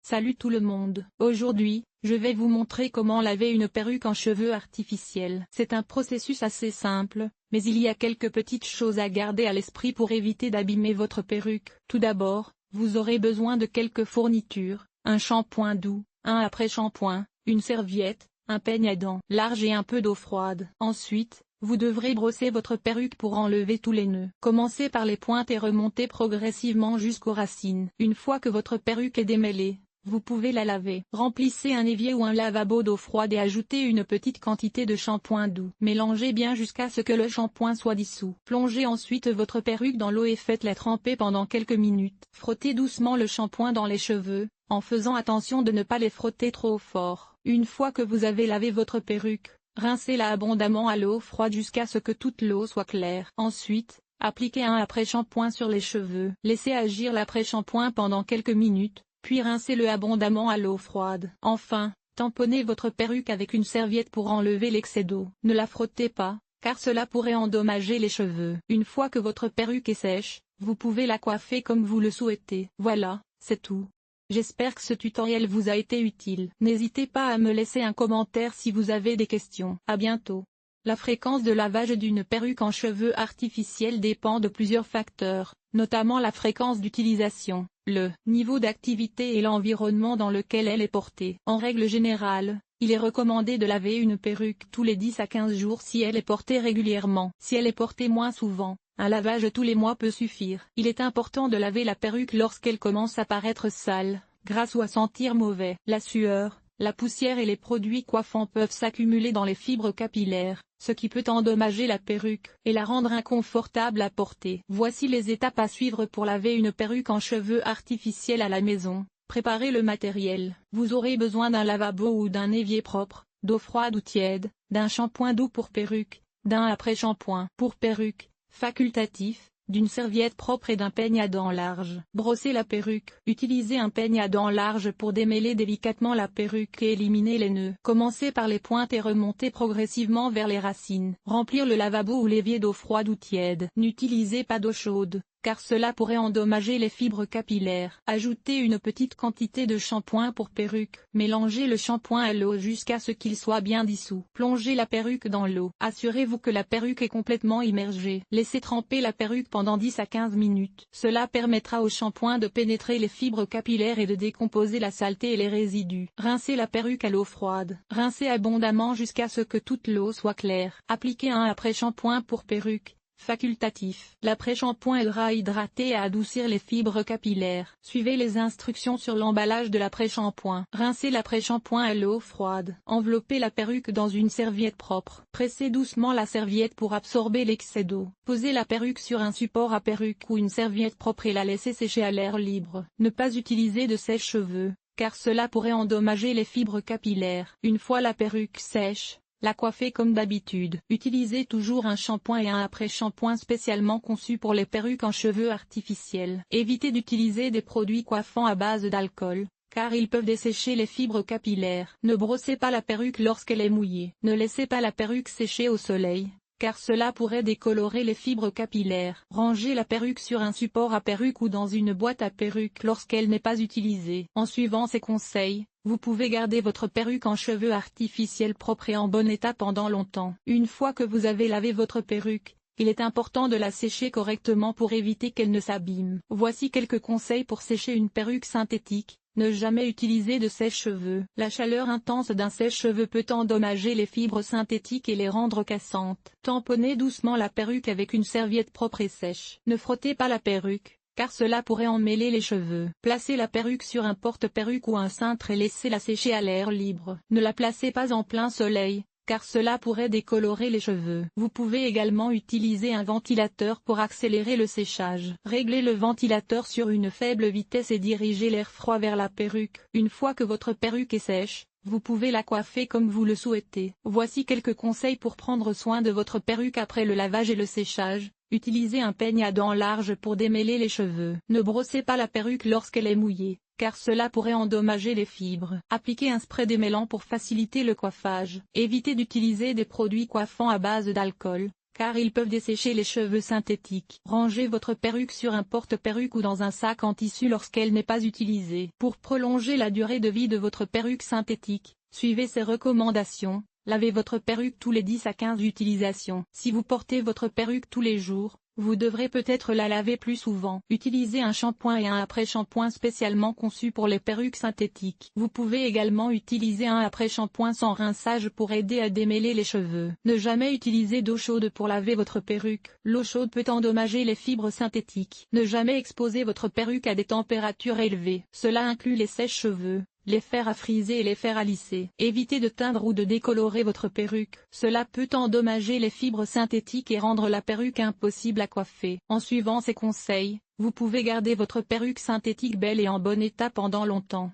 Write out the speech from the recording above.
Salut tout le monde. Aujourd'hui, je vais vous montrer comment laver une perruque en cheveux artificiels. C'est un processus assez simple, mais il y a quelques petites choses à garder à l'esprit pour éviter d'abîmer votre perruque. Tout d'abord, vous aurez besoin de quelques fournitures, un shampoing doux, un après-shampoing, une serviette, un peigne à dents large et un peu d'eau froide. Ensuite, vous devrez brosser votre perruque pour enlever tous les nœuds. Commencez par les pointes et remontez progressivement jusqu'aux racines. Une fois que votre perruque est démêlée, vous pouvez la laver. Remplissez un évier ou un lavabo d'eau froide et ajoutez une petite quantité de shampoing doux. Mélangez bien jusqu'à ce que le shampoing soit dissous. Plongez ensuite votre perruque dans l'eau et faites-la tremper pendant quelques minutes. Frottez doucement le shampoing dans les cheveux, en faisant attention de ne pas les frotter trop fort. Une fois que vous avez lavé votre perruque, rincez-la abondamment à l'eau froide jusqu'à ce que toute l'eau soit claire. Ensuite, appliquez un après-shampoing sur les cheveux. Laissez agir l'après-shampoing pendant quelques minutes, puis rincez-le abondamment à l'eau froide. Enfin, tamponnez votre perruque avec une serviette pour enlever l'excès d'eau. Ne la frottez pas, car cela pourrait endommager les cheveux. Une fois que votre perruque est sèche, vous pouvez la coiffer comme vous le souhaitez. Voilà, c'est tout. J'espère que ce tutoriel vous a été utile. N'hésitez pas à me laisser un commentaire si vous avez des questions. À bientôt. La fréquence de lavage d'une perruque en cheveux artificiels dépend de plusieurs facteurs, notamment la fréquence d'utilisation, le niveau d'activité et l'environnement dans lequel elle est portée. En règle générale, il est recommandé de laver une perruque tous les 10 à 15 jours si elle est portée régulièrement. Si elle est portée moins souvent, un lavage tous les mois peut suffire. Il est important de laver la perruque lorsqu'elle commence à paraître sale, grasse ou à sentir mauvais. La sueur, la poussière et les produits coiffants peuvent s'accumuler dans les fibres capillaires, ce qui peut endommager la perruque et la rendre inconfortable à porter. Voici les étapes à suivre pour laver une perruque en cheveux artificiels à la maison. Préparez le matériel. Vous aurez besoin d'un lavabo ou d'un évier propre, d'eau froide ou tiède, d'un shampoing doux pour perruque, d'un après-shampoing pour perruque, facultatif, d'une serviette propre et d'un peigne à dents large. Brossez la perruque. Utilisez un peigne à dents large pour démêler délicatement la perruque et éliminer les nœuds. Commencez par les pointes et remontez progressivement vers les racines. Remplir le lavabo ou l'évier d'eau froide ou tiède. N'utilisez pas d'eau chaude, car cela pourrait endommager les fibres capillaires. Ajoutez une petite quantité de shampoing pour perruque. Mélangez le shampoing à l'eau jusqu'à ce qu'il soit bien dissous. Plongez la perruque dans l'eau. Assurez-vous que la perruque est complètement immergée. Laissez tremper la perruque pendant 10 à 15 minutes. Cela permettra au shampoing de pénétrer les fibres capillaires et de décomposer la saleté et les résidus. Rincez la perruque à l'eau froide. Rincez abondamment jusqu'à ce que toute l'eau soit claire. Appliquez un après-shampoing pour perruque. Facultatif. L'après-shampoing aidera à hydrater et à adoucir les fibres capillaires. Suivez les instructions sur l'emballage de l'après-shampoing. Rincez l'après-shampoing à l'eau froide. Enveloppez la perruque dans une serviette propre. Pressez doucement la serviette pour absorber l'excès d'eau. Posez la perruque sur un support à perruque ou une serviette propre et la laissez sécher à l'air libre. Ne pas utiliser de sèche-cheveux, car cela pourrait endommager les fibres capillaires. Une fois la perruque sèche, la coiffer comme d'habitude. Utilisez toujours un shampoing et un après-shampoing spécialement conçus pour les perruques en cheveux artificiels. Évitez d'utiliser des produits coiffants à base d'alcool, car ils peuvent dessécher les fibres capillaires. Ne brossez pas la perruque lorsqu'elle est mouillée. Ne laissez pas la perruque sécher au soleil, car cela pourrait décolorer les fibres capillaires. Rangez la perruque sur un support à perruque ou dans une boîte à perruque lorsqu'elle n'est pas utilisée. En suivant ces conseils, vous pouvez garder votre perruque en cheveux artificiels propre et en bon état pendant longtemps. Une fois que vous avez lavé votre perruque, il est important de la sécher correctement pour éviter qu'elle ne s'abîme. Voici quelques conseils pour sécher une perruque synthétique. Ne jamais utiliser de sèche-cheveux. La chaleur intense d'un sèche-cheveux peut endommager les fibres synthétiques et les rendre cassantes. Tamponnez doucement la perruque avec une serviette propre et sèche. Ne frottez pas la perruque, car cela pourrait emmêler les cheveux. Placez la perruque sur un porte-perruque ou un cintre et laissez-la sécher à l'air libre. Ne la placez pas en plein soleil, car cela pourrait décolorer les cheveux. Vous pouvez également utiliser un ventilateur pour accélérer le séchage. Réglez le ventilateur sur une faible vitesse et dirigez l'air froid vers la perruque. Une fois que votre perruque est sèche, vous pouvez la coiffer comme vous le souhaitez. Voici quelques conseils pour prendre soin de votre perruque après le lavage et le séchage. Utilisez un peigne à dents large pour démêler les cheveux. Ne brossez pas la perruque lorsqu'elle est mouillée, car cela pourrait endommager les fibres. Appliquez un spray démêlant pour faciliter le coiffage. Évitez d'utiliser des produits coiffants à base d'alcool, car ils peuvent dessécher les cheveux synthétiques. Rangez votre perruque sur un porte-perruque ou dans un sac en tissu lorsqu'elle n'est pas utilisée. Pour prolonger la durée de vie de votre perruque synthétique, suivez ces recommandations. Lavez votre perruque tous les 10 à 15 utilisations. Si vous portez votre perruque tous les jours, vous devrez peut-être la laver plus souvent. Utilisez un shampoing et un après-shampoing spécialement conçus pour les perruques synthétiques. Vous pouvez également utiliser un après-shampoing sans rinçage pour aider à démêler les cheveux. Ne jamais utiliser d'eau chaude pour laver votre perruque. L'eau chaude peut endommager les fibres synthétiques. Ne jamais exposer votre perruque à des températures élevées. Cela inclut les sèche-cheveux, les fers à friser et les fers à lisser. Évitez de teindre ou de décolorer votre perruque. Cela peut endommager les fibres synthétiques et rendre la perruque impossible à coiffer. En suivant ces conseils, vous pouvez garder votre perruque synthétique belle et en bon état pendant longtemps.